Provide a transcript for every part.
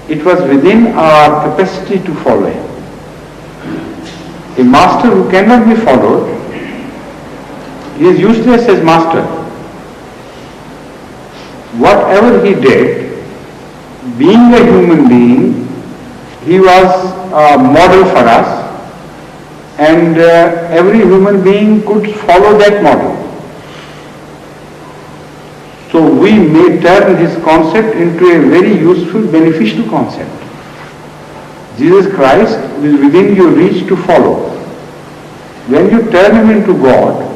It was within our capacity to follow him. A master who cannot be followed, he is useless as master. Whatever he did, being a human being, he was a model for us, and every human being could follow that model. So we may turn his concept into a very useful, beneficial concept. Jesus Christ is within your reach to follow. When you turn him into God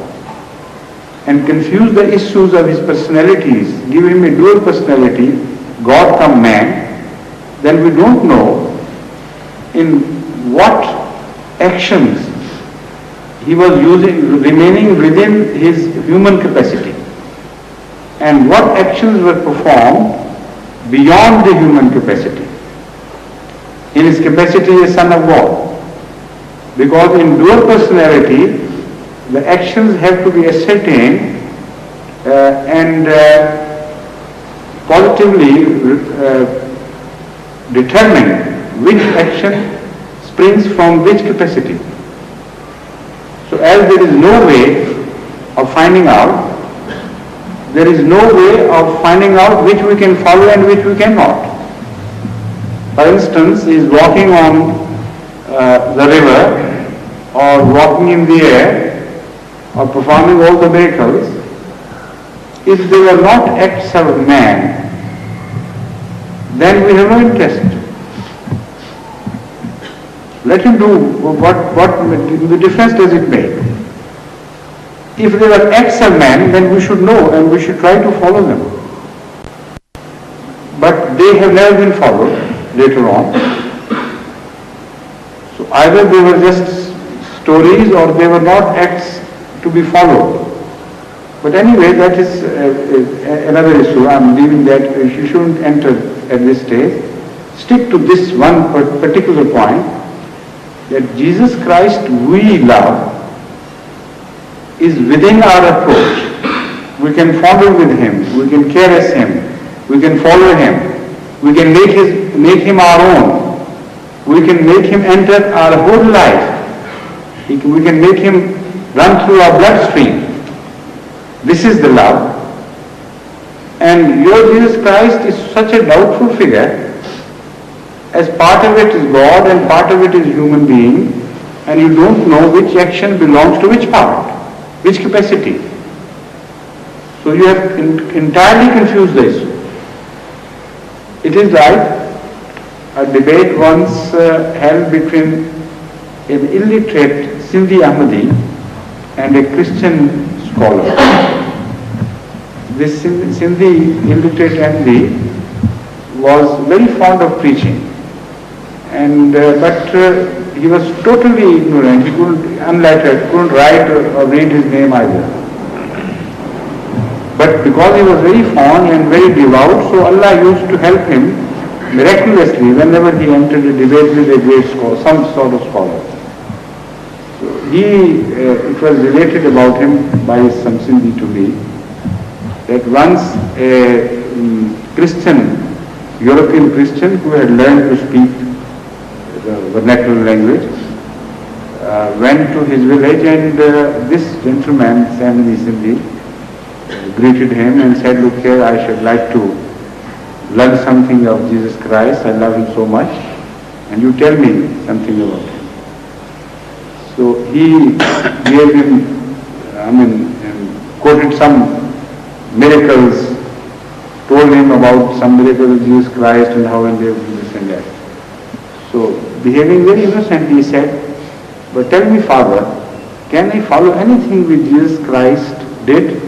and confuse the issues of his personalities, give him a dual personality, God come man, then we don't know in what actions he was using, remaining within his human capacity, and what actions were performed beyond the human capacity, in his capacity as Son of God. Because in dual personality, the actions have to be ascertained and positively determine which action springs from which capacity. So as there is no way of finding out, there is no way of finding out which we can follow and which we cannot. For instance, he is walking on the river or walking in the air or performing all the miracles. If they were not acts of man, then we have no interest. Let him do what the difference does it make? If they were acts of man, then we should know and we should try to follow them. But they have never been followed later on. So either they were just stories or they were not acts to be followed. But anyway, that is another issue. I'm leaving that. You shouldn't enter at this stage. Stick to this one particular point, that Jesus Christ we love is within our approach. We can follow with him, we can caress him, we can follow him, we can make him our own, we can make him enter our whole life, we can make him run through our bloodstream. This is the love. And your Jesus Christ is such a doubtful figure, as part of it is God and part of it is human being, and you don't know which action belongs to which part, which capacity. So you have entirely confused the issue. It is like a debate once held between an illiterate Sindhi Ahmadi and a Christian scholar. This Sindhi illiterate Ahmadi was very fond of preaching, and but he was totally ignorant. He couldn't, unlettered, couldn't write or read his name either. But because he was very fond and very devout, so Allah used to help him miraculously whenever he entered a debate with a great scholar, some sort of scholar. So it was related about him by some Sindhi to me, that once a Christian, European Christian who had learned to speak the vernacular language, went to his village, and this gentleman, Samini Sindhi, greeted him and said, "Look here, I should like to learn something of Jesus Christ. I love him so much, and you tell me something about him." So he gave him, quoted some miracles, told him about some miracles of Jesus Christ and how he lived this and that. So, behaving very innocently, he said, "But tell me, Father, can I follow anything which Jesus Christ did?"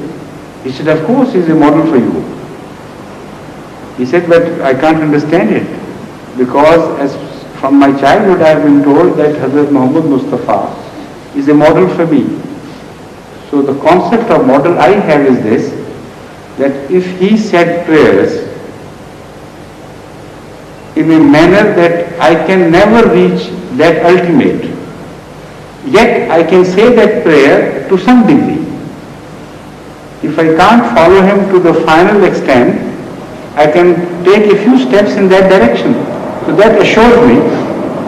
He said, "Of course, he's a model for you." He said, "But I can't understand it, because as from my childhood I have been told that Hazrat Muhammad Mustafa is a model for me. So the concept of model I have is this, that if he said prayers in a manner that I can never reach that ultimate, yet I can say that prayer to some degree. If I can't follow him to the final extent, I can take a few steps in that direction. So that assures me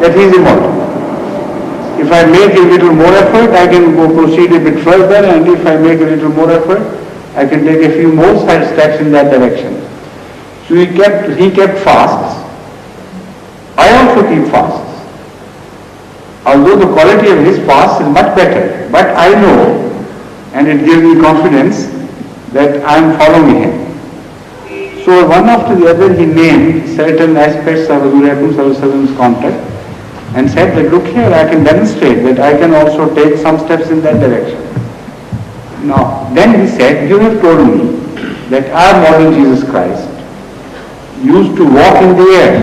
that he is immortal. If I make a little more effort, I can go proceed a bit further, and if I make a little more effort, I can take a few more steps in that direction. So he kept fasts. I also keep fasts. Although the quality of his fast is much better, but I know, and it gives me confidence that I am following him. So one after the other he named certain aspects of Hazrat contact and said that look here, I can demonstrate that I can also take some steps in that direction. Now, then he said, you have told me that our model Jesus Christ used to walk in the air.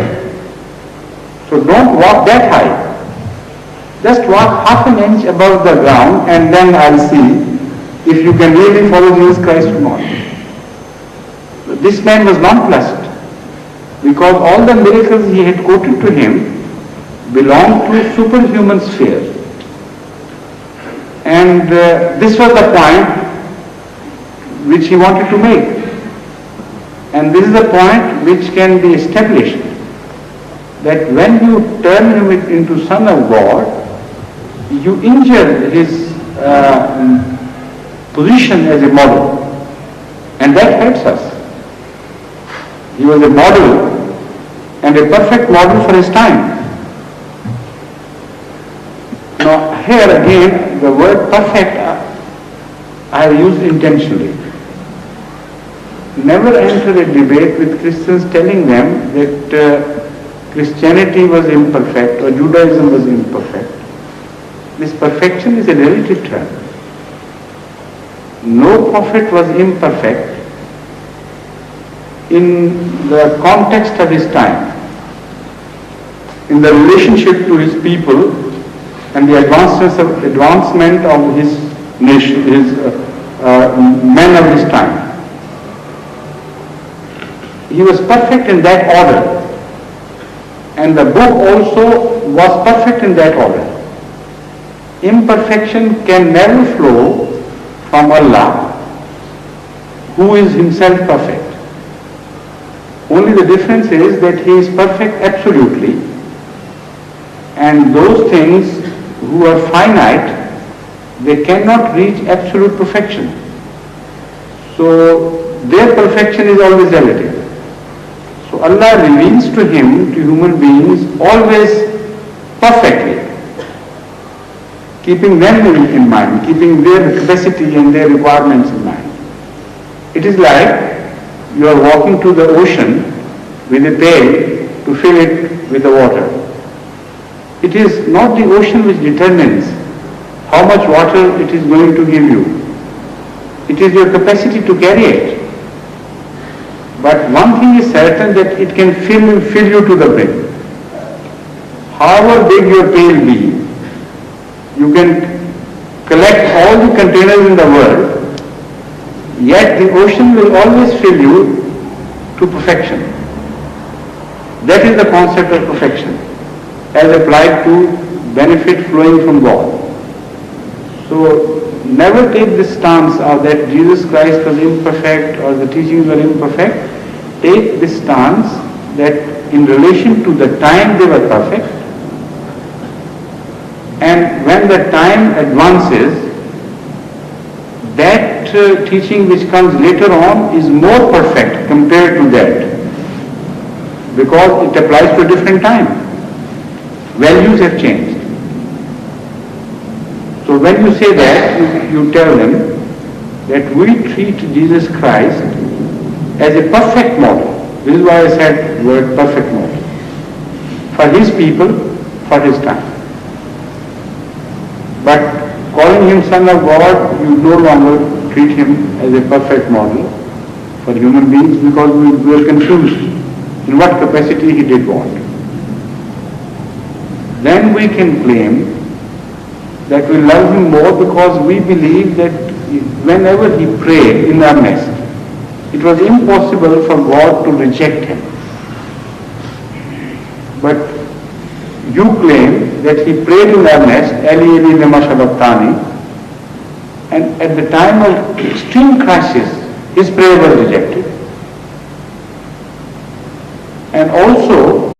So don't walk that high. Just walk half an inch above the ground and then I'll see if you can really follow Jesus Christ or not. This man was nonplussed because all the miracles he had quoted to him belonged to superhuman sphere. And this was the point which he wanted to make. And this is the point which can be established, that when you turn him into Son of God, you injure his position as a model. And that hurts us. He was a model and a perfect model for his time. Now here again, the word perfect I have used intentionally. Never enter a debate with Christians telling them that Christianity was imperfect or Judaism was imperfect. This perfection is a relative term. No prophet was imperfect in the context of his time, in the relationship to his people and the advancement of his nation, his men of his time. He was perfect in that order, and the book also was perfect in that order. Imperfection can never flow from Allah, who is himself perfect. Only the difference is that he is perfect absolutely, and those things who are finite, they cannot reach absolute perfection. So their perfection is always relative. So Allah reveals to him, to human beings, always perfectly, keeping them in mind, keeping their capacity and their requirements in mind. It is like you are walking to the ocean with a pail to fill it with the water. It is not the ocean which determines how much water it is going to give you. It is your capacity to carry it. But one thing is certain, that it can fill you to the brim. However big your pail be, you can collect all the containers in the world, yet the ocean will always fill you to perfection. That is the concept of perfection, as applied to benefit flowing from God. So never take this stance of that Jesus Christ was imperfect or the teachings were imperfect. Take this stance that in relation to the time they were perfect, and when the time advances, that teaching which comes later on is more perfect compared to that, because it applies to a different time. Values have changed. So when you say that, you tell them that we treat Jesus Christ as a perfect model. This is why I said the word perfect model. For his people, for his time. But calling him Son of God, you no longer treat him as a perfect model for human beings, because we are confused in what capacity he did what. Then we can claim that we love him more because we believe that whenever he prayed in earnest, it was impossible for God to reject him. But you claim that he prayed in earnest, Eli Eli lema sabachthani, and at the time of extreme crisis, his prayer was rejected. And also,